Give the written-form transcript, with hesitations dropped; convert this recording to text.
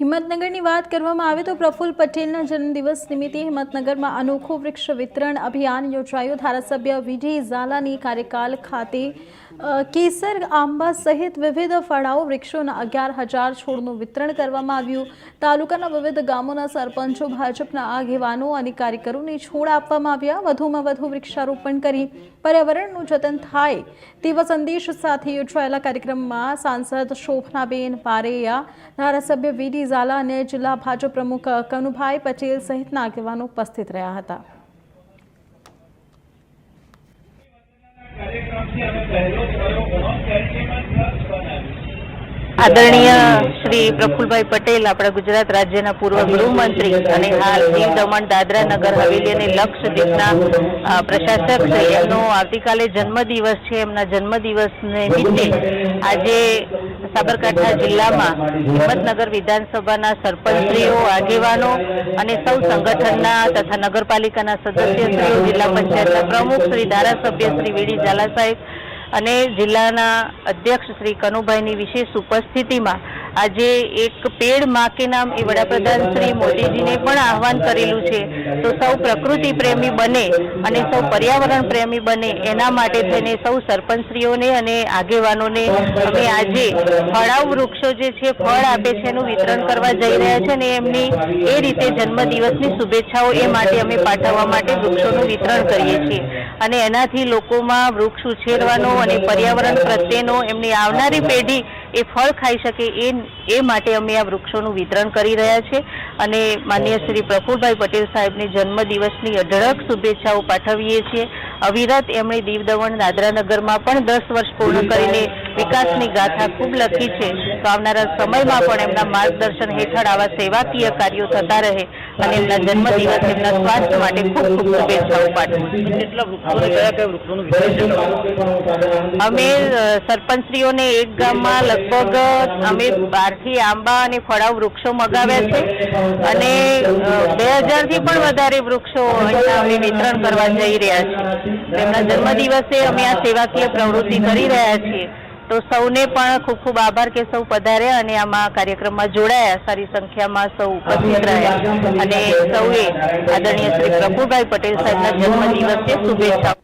હિંમતનગરની વાત કરવામાં આવે તો પ્રફુલ્લ પટેલના જન્મદિવસ નિમિત્તે હિંમતનગરમાં અનોખું વૃક્ષ વિતરણ અભિયાન યોજાયું। ધારાસભ્ય વીડી ઝાલાની કાર્યકાલ ખાતે કેસર આંબા સહિત વિવિધ ફળાઓ વૃક્ષોના 11,000 છોડનું વિતરણ કરવામાં આવ્યું। તાલુકાના વિવિધ ગામોના સરપંચો, ભાજપના આગેવાનો અને કાર્યકરોને છોડ આપવામાં આવ્યા। વધુમાં વધુ વૃક્ષારોપણ કરી પર્યાવરણનું જતન થાય તેવા સંદેશ સાથે યોજાયેલા કાર્યક્રમમાં સાંસદ શોભનાબેન પારેયા, ધારાસભ્ય વીડી ઝાલા અને જિલ્લા ભાજપ પ્રમુખ કનુભાઈ પટેલ સહિતના આગેવાનો ઉપસ્થિત રહ્યા હતા। आदरणीय श्री प्रफुल्लभाई पटेल अपना गुजरात राज्य पूर्व गृहमंत्री और हाल दीव दमण दादरा नगर हवेली और लक्षद्वीपना प्रशासक श्री एमनो आवतीकाले जन्मदिवस है। एमना जन्मदिवस निमित्ते आज साबरकांठा जिल्ला में हिम्मतनगर विधानसभा सरपंचश्रीओ, आगेवानो अने सौ संगठनना तथा नगरपालिकाना सदस्यश्रीओ, जिल्ला पंचायतना प्रमुख श्री धारासभ्य श्री वीडी ઝાલા साहेब અને જિલ્લાના અધ્યક્ષ શ્રી કનુભાઈની વિશેષ ઉપસ્થિતિમાં આજે એક પેડ માં કે નામ એ વડાપ્રધાન શ્રી મોદીજીને પણ આહવાન કરેલું છે। તો સૌ પ્રકૃતિ પ્રેમી બને અને સૌ પર્યાવરણ પ્રેમી બને એના માટે થઈને સૌ સરપંચશ્રીઓને અને આગેવાનોને અમે આજે ફળાઉ વૃક્ષો જે છે ફળ આપે છે એનું વિતરણ કરવા જઈ રહ્યા છે અને એમની એ રીતે જન્મદિવસની શુભેચ્છાઓ એ માટે અમે પાઠવવા માટે વૃક્ષોનું વિતરણ કરીએ છીએ અને એનાથી લોકોમાં વૃક્ષ ઉછેરવાનો અને પર્યાવરણ પ્રત્યેનો એમની આવનારી પેઢી એ ફળ ખાઈ શકે એ માટે અમે આ વૃક્ષોનું વિતરણ કરી રહ્યા છે અને માનનીય શ્રી પ્રફુલ્લભાઈ પટેલ સાહેબની જન્મદિવસની અઢળક શુભેચ્છાઓ પાઠવીએ છીએ। અવિરત એમણે દીવ દમણ દાદરા નગરમાં પણ 10 વર્ષ પૂર્ણ કરીને વિકાસની ગાથા ખૂબ લખી છે। તો આવનારા સમયમાં પણ એમના માર્ગદર્શન હેઠળ આવા સેવાકીય કાર્યો થતા રહે અને એમના જન્મદિવસ એમના સ્વાસ્થ્ય માટે ખૂબ ખૂબ શુભેચ્છાઓ પાઠવું। અમે સરપંચશ્રીઓને એક ગામમાં લગભગ અમે 12થી આંબા અને ફળાઉ વૃક્ષો મગાવ્યા છે અને 2000 થી પણ વધારે વૃક્ષો અહીંયા અમે વિતરણ કરવા જઈ રહ્યા છીએ। તેમના જન્મદિવસે અમે આ સેવાકીય પ્રવૃત્તિ કરી રહ્યા છીએ। તો સૌને પણ ખૂબ ખૂબ આભાર કે સૌ પધાર્યા અને આમાં કાર્યક્રમમાં જોડાયા, સારી સંખ્યામાં સૌ ઉપસ્થિત રહ્યા અને સૌએ આદરણીય શ્રી પ્રફુલ્લભાઈ પટેલ સાહેબના જન્મદિવસે શુભેચ્છાઓ।